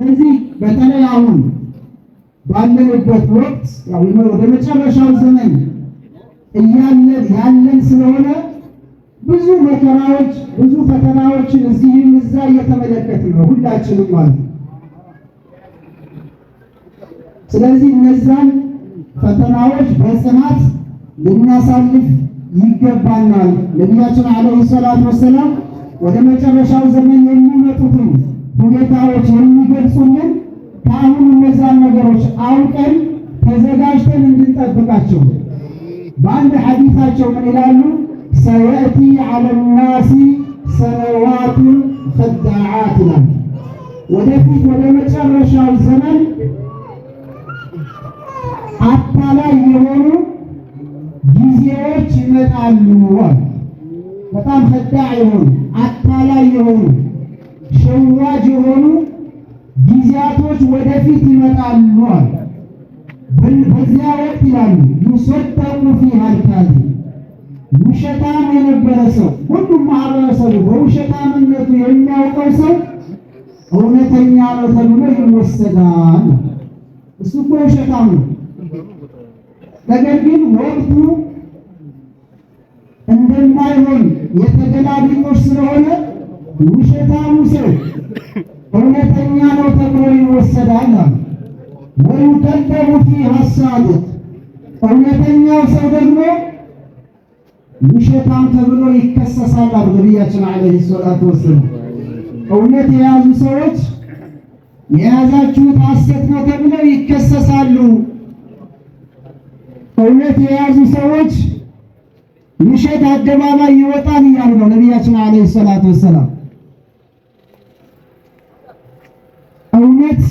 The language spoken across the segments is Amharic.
እዚህ በተለይ አሁን ባለንበት ወቅት ያው ወደ መጨረሻው ዘመን ያለን ስለሆነ ብዙ መከራዎች ብዙ ፈተናዎችን እዚህም እዛ እየተመለከትን ነው ሁላችንም ማለት ነው። ስለዚህ እነዛን ፈተናዎች በጽናት ልናሳልፍ ይገባናል። ነቢያችን አለይሂ ሰላቱ ወሰላም ወደ መጨረሻው ዘመን የሚመጡትን ሁኔታዎች የሚገልጹልን ከአሁኑ እነዛን ነገሮች አውቀን ተዘጋጅተን እንድንጠብቃቸው በአንድ ሐዲታቸው ምን ይላሉ? ሰየእቲ ዐለ ናሲ ሰነዋቱ ኸዳዓት ይላል። ወደፊት ወደ መጨረሻው ዘመን አታላይ የሆኑ ጊዜዎች ይመጣሉ። በጣም ኸዳዕ የሆኑ አታላይ የሆኑ ሸዋጅ የሆኑ ጊዜያቶች ወደፊት ይመጣሉ። በዚያ ወቅት ይላሉ ዩሰደቁ ፊሃ አልካዚብ ውሸታም የነበረ ሰው ሁሉም ማህበረሰቡ በውሸታምነቱ የሚያውቀው ሰው እውነተኛ ነው ተብሎ ይወሰዳል። እሱ እኮ ውሸታም ነው። ነገር ግን ወቅቱ እንደማይሆን የተገላቢጦሽ ስለሆነ ውሸታሙ ሰው እውነተኛ ነው ተብሎ ይወሰዳል። ወዩከዘቡ ፊሃ አሳዲቅ እውነተኛው ሰው ደግሞ ውሸታም ተብሎ ይከሰሳል። ነቢያችን አለይሂ ሰላቱ ወሰላም እውነት የያዙ ሰዎች የያዛችሁት ሐሰት ነው ተብለው ይከሰሳሉ። እውነት የያዙ ሰዎች ውሸት አደባባይ ይወጣል እያሉ ነው ነቢያችን አለይሂ ሰላቱ ወሰላም። እውነት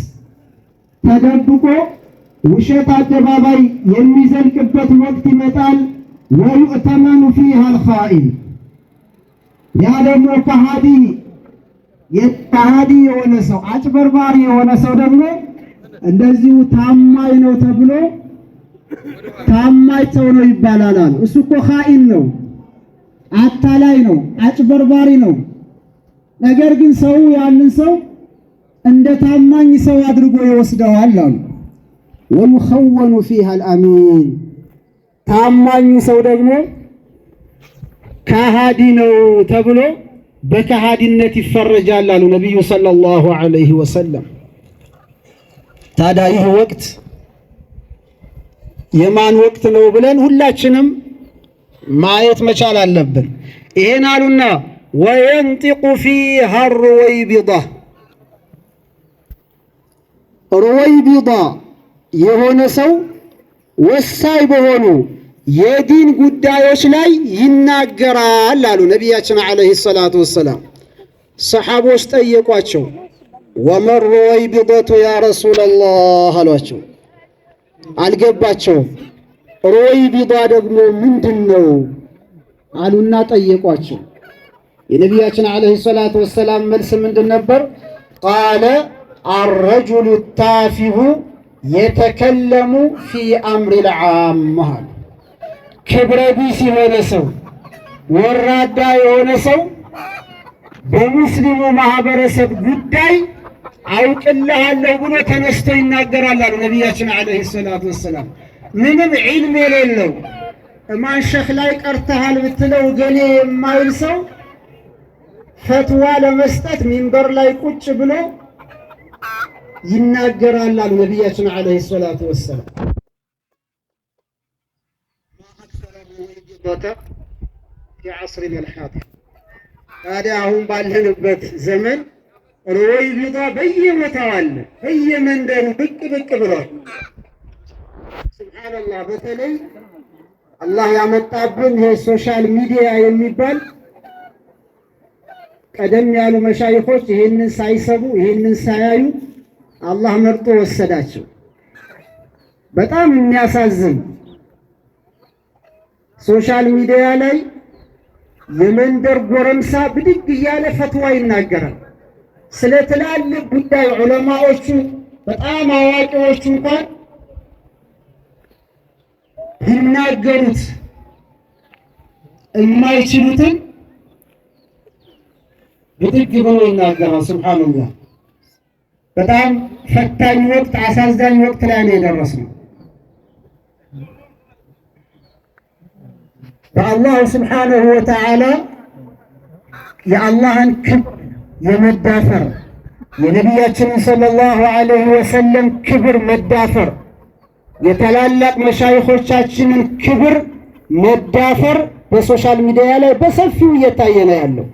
ተደብቆ ውሸት አደባባይ የሚዘልቅበት ወቅት ይመጣል። ወዩእተመኑ ፊሃ አልኻኢን ያ ደግሞ ከሃዲ የሆነ ሰው አጭበርባሪ የሆነ ሰው ደግሞ እንደዚሁ ታማኝ ነው ተብሎ ታማኝ ሰው ነው ይባላል። እሱ እኮ ኻኢን ነው፣ አታላይ ነው፣ አጭበርባሪ ነው። ነገር ግን ሰው ያንን ሰው እንደ ታማኝ ሰው አድርጎ ይወስደዋል አሉ። ወዩኸወኑ ፊሃ አልአሚን ታማኙ ሰው ደግሞ ከሃዲ ነው ተብሎ በከሃዲነት ይፈረጃል አሉ ነቢዩ ሰለላሁ ዐለይሂ ወሰለም። ታዲያ ይህ ወቅት የማን ወቅት ነው ብለን ሁላችንም ማየት መቻል አለብን። ይሄን አሉና ወየንጢቁ ፊሃ ሩወይቢዳ የሆነ ሰው ወሳኝ በሆኑ የዲን ጉዳዮች ላይ ይናገራል አሉ ነቢያችን አለይሂ ሰላቱ ወሰላም። ሰሓቦች ጠየቋቸው፣ ወመን ሩወይቢደቱ ያ ረሱለላህ አሏቸው። አልገባቸውም። ሩወይቢዳ ደግሞ ምንድን ነው አሉና ጠየቋቸው። የነቢያችን አለይሂ ሰላቱ ወሰላም መልስ ምንድን ነበር? ቃለ አረጁሉ ታፊሁ የተከለሙ ፊ አምሪል ዓማ ክብረ ቢስ የሆነ ሰው ወራዳ የሆነ ሰው በሙስሊሙ ማህበረሰብ ጉዳይ አውቅልሃለሁ ብሎ ተነስቶ ይናገራል አሉ ነቢያችን አለይሂ ሰላቱ ወሰላም። ምንም ዒልም የሌለው ማን ሸኽ ላይ ቀርተሃል ብትለው ገሌ የማይል ሰው ፈትዋ ለመስጠት ሚንበር ላይ ቁጭ ብሎ ይናገራል አሉ ነቢያችን አለይሂ ሰላቱ ወሰላም። ፊ ዐስሪና አልሓዲር ታዲያ አሁን ባለንበት ዘመን ሩወይቢዳ በየቦታው አለ፣ በየመንደሩ ብቅ ብቅ ብሏል። ሱብሓነላህ። በተለይ አላህ ያመጣብን ይሄ ሶሻል ሚዲያ የሚባል ቀደም ያሉ መሻይኾች ይሄንን ሳይሰቡ ይሄንን ሳያዩ አላህ መርጦ ወሰዳቸው። በጣም የሚያሳዝን ሶሻል ሚዲያ ላይ የመንደር ጎረምሳ ብድግ እያለ ፈትዋ ይናገራል። ስለ ትላልቅ ጉዳይ ዑለማዎቹ በጣም አዋቂዎቹ እንኳን ይናገሩት የማይችሉትን ብድግ ብሎ ይናገራል። ሱብሓነላህ። በጣም ፈታኝ ወቅት፣ አሳዛኝ ወቅት ላይ ነው የደረስነው። በአላህ ስብሓነሁ ወተዓላ የአላህን ክብር የመዳፈር የነቢያችንን ሰለላሁ ዐለይሂ ወሰለም ክብር መዳፈር የታላላቅ መሻይኾቻችንን ክብር መዳፈር በሶሻል ሚዲያ ላይ በሰፊው እየታየ ነው ያለው።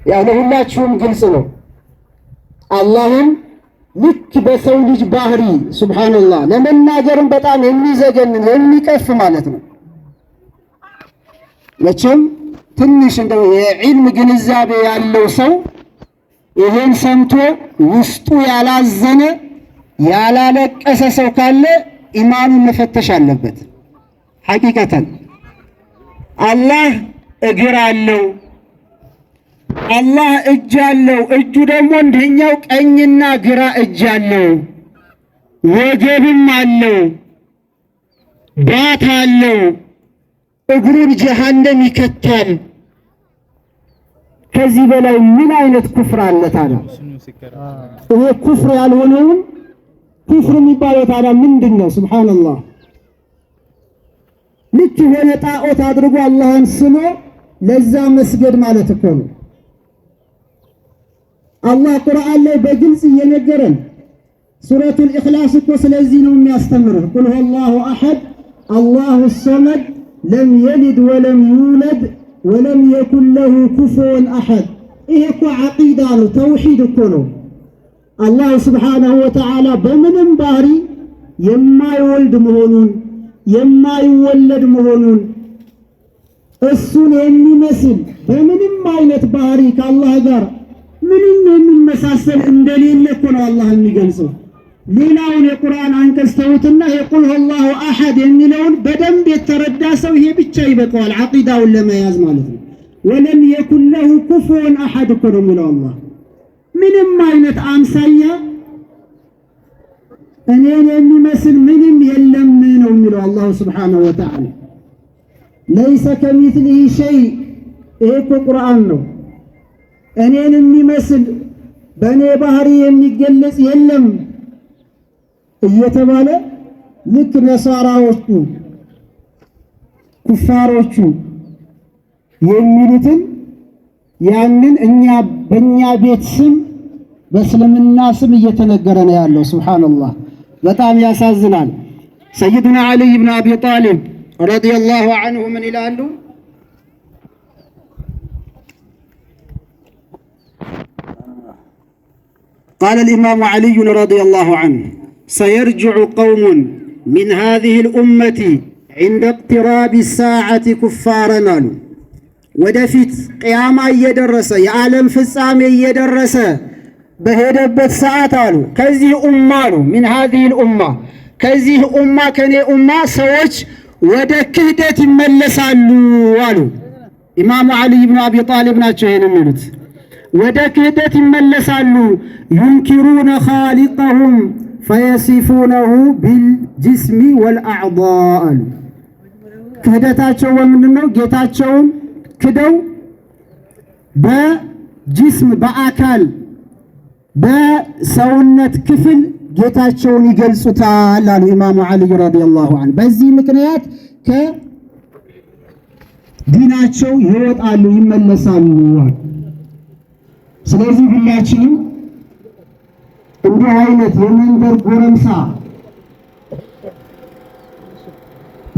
ያው ለሁላችሁም ግልጽ ነው። አላህን ልክ በሰው ልጅ ባህሪ ሱብሃንአላህ ለመናገርም በጣም የሚዘገንን የሚቀፍ ማለት ነው። መቼም ትንሽ እንደው የዒልም ግንዛቤ ያለው ሰው ይሄን ሰምቶ ውስጡ ያላዘነ ያላለቀሰ ሰው ካለ ኢማኑን መፈተሽ አለበት። ሐቂቀተን አላህ እግር አለው፣ አላህ እጅ አለው። እጁ ደግሞ እንደኛው ቀኝና ግራ እጅ አለው፣ ወገብም አለው፣ ባት አለው። እግሩን ጀሃነም ይከታል። ከዚህ በላይ ምን አይነት ኩፍር አለ ታዲያ? ይሄ ኩፍር ያልሆነውን ኩፍር የሚባለው ታዲያ ምንድን ነው? ሱብሃንአላህ ልክ የሆነ ጣዖት አድርጎ አላህን ስሞ ለዛ መስገድ ማለት እኮ ነው። አላህ ቁርአን ላይ በግልጽ እየነገረን ሱረቱል ኢኽላስ እኮ ስለዚህ ነው የሚያስተምረው። ቁል ሁወላሁ አሐድ አላሁ ሰመድ ለም የሊድ ወለም ዩለድ ወለም የኩን ለሁ ኩፉወን አሐድ። ይሄ እኮ ዐቂዳ ነው፣ ተውሂድ እኮ ነው። አላህ ስብሓነሁ ወተዓላ በምንም ባህሪ የማይወልድ መሆኑን የማይወለድ መሆኑን እሱን የሚመስል በምንም አይነት ባህሪ ከአላህ ጋር ምንም የሚመሳሰል እንደሌለ እኮ ነው አላህ የሚገልጸው። ሌላውን የቁርአን አንቀጽ ተውትና የቁል ሁወላሁ አሐድ የሚለውን በደንብ የተረዳ ሰው ይሄ ብቻ ይበቃዋል ዐቂዳውን ለመያዝ ማለት ነው። ወለም የኩን ለሁ ኩፉወን አሐድ እኮ ነው የሚለው አላህ። ምንም አይነት አምሳያ እኔን የሚመስል ምንም የለም ነው የሚለው አላሁ ስብሓነሁ ወተዓላ። ለይሰ ከሚስሊሂ ሸይ፣ ይሄ እኮ ቁርአን ነው። እኔን የሚመስል በእኔ ባህሪ የሚገለጽ የለም እየተባለ ልክ ነሳራዎቹ ኩፋሮቹ የሚሉትን ያንን እኛ በእኛ ቤት ስም በእስልምና ስም እየተነገረ ነው ያለው። ሱብሃንአላህ በጣም ያሳዝናል። ሰይዱና ዓሊይ ብን አቢ ጣሊብ ረዲየላሁ ዐንሁ ምን ይላሉ? ቃለ الإمام علي رضي الله عنه سيرجع قوم من هذه الأمة عند اقتراب الساعة كفارا አሉ። ወደፊት ቅያማ እየደረሰ የዓለም ፍጻሜ እየደረሰ በሄደበት ሰዓት አሉ ከዚህ ኡማ አሉ من هذه الأمة ከዚህ ኡማ ከኔ ኡማ ሰዎች ወደ ክህደት ይመለሳሉ አሉ። ኢማሙ ዓሊይ ብን አቢ ጣሊብ ናቸው ይሄን የሚሉት። ወደ ክህደት ይመለሳሉ። ዩንኪሩነ ኻሊቀሁም ፈየሲፉነሁ ቢልጅስሚ ወልአዕዳእ አሉ። ክህደታቸው በምንድን ነው? ጌታቸውን ክደው በጅስም በአካል በሰውነት ክፍል ጌታቸውን ይገልጹታል አሉ ኢማሙ ዓሊይ ረዲየላሁ ዐንሁ። በዚህ ምክንያት ከዲናቸው ይወጣሉ፣ ይመለሳሉ። ስለዚህ ሁላችንም እንዲህ አይነት የመንደር ጎረምሳ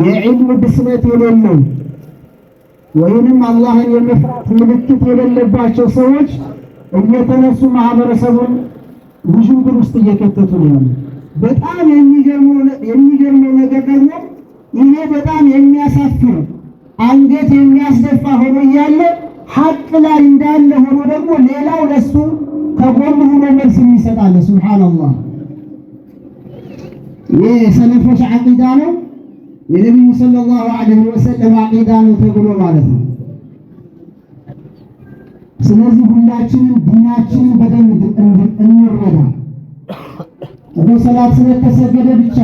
የዕልም ብስለት የሌለው ወይንም አላህን የመፍራት ምልክት የሌለባቸው ሰዎች እየተነሱ ማህበረሰቡን ውዥንብር ውስጥ እየከተቱ ነው። በጣም የሚገርመው ነገር ደግሞ ይሄ በጣም የሚያሳፍር አንገት የሚያስደፋ ሆኖ እያለ ሐቅ ላይ እንዳለ ሆኖ ደግሞ ሌላው ለሱ ከጎኑ ሆኖ መልስ የሚሰጣል። ሱብሃንአላህ ይህ የሰለፎች ዐቂዳ ነው፣ የነቢዩ ሰለላሁ ዐለይሂ ወሰለም ዐቂዳ ነው ተብሎ ማለት ነው። ስለዚህ ሁላችንም ዲናችንን በደንብ እንረዳ። ሰላት ስለተሰገደ ብቻ፣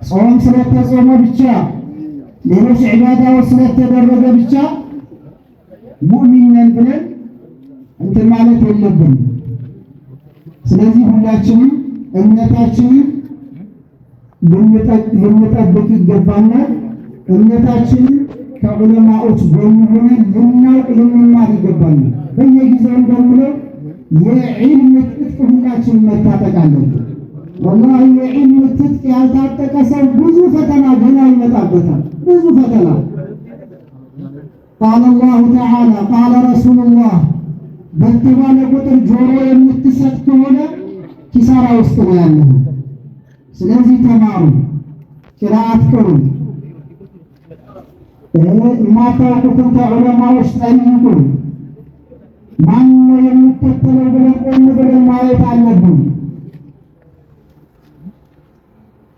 ጾም ስለተጾመ ብቻ፣ ሌሎች ዒባዳዎች ስለተደረገ ብቻ ሙእሚን ነን ብለን እንትን ማለት የለብንም። ስለዚህ ሁላችንም እምነታችንን ልንጠብቅ ይገባናል። እምነታችንን ከዑለማዎች ጎን ሆነን ልናውቅ ልንማር ይገባናል። በየጊዜው እንደምለው የዒልም ትጥቅ ሁላችንም መታጠቅ አለብን። ወላሂ የዒልም ትጥቅ ያልታጠቀ ሰው ብዙ ፈተና ገና ይመጣበታል። ብዙ ፈተና ቃለ አላሁ ተዓላ ቃለ ረሱሉላህ በተባለ ቁጥር ጆሮ የምትሰጥ ከሆነ ኪሳራ ውስጥ ነው ያለው። ስለዚህ ተማሩ፣ ቂራአት ቅሩ፣ የማታውቁትን ከዑለማዎች ጠይቁ። ማነው የምትከተለው ብለን ቆም ብለን ማየት አለብን።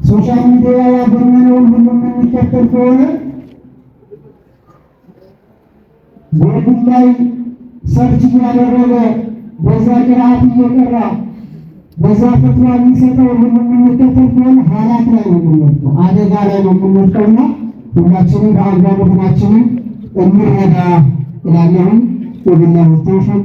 ሶሻል ሚዲያ ያገኘነውን ሁሉ የምንከተል ከሆነ ጎግል ላይ ሰርች እያደረገ በዛ ቂራአት እየቀራ በዛ ፈትዋ የሚሰጠው ሁሉ የምንከተል ከሆነ ሀላክ ላይ ነው የምንወድቀው፣ አደጋ ላይ ነው የምንወድቀውና ሁላችንም በአግባቡ ሆናችንን እንረዳ እላለሁ። ወቢላሂ ተውፊቅ።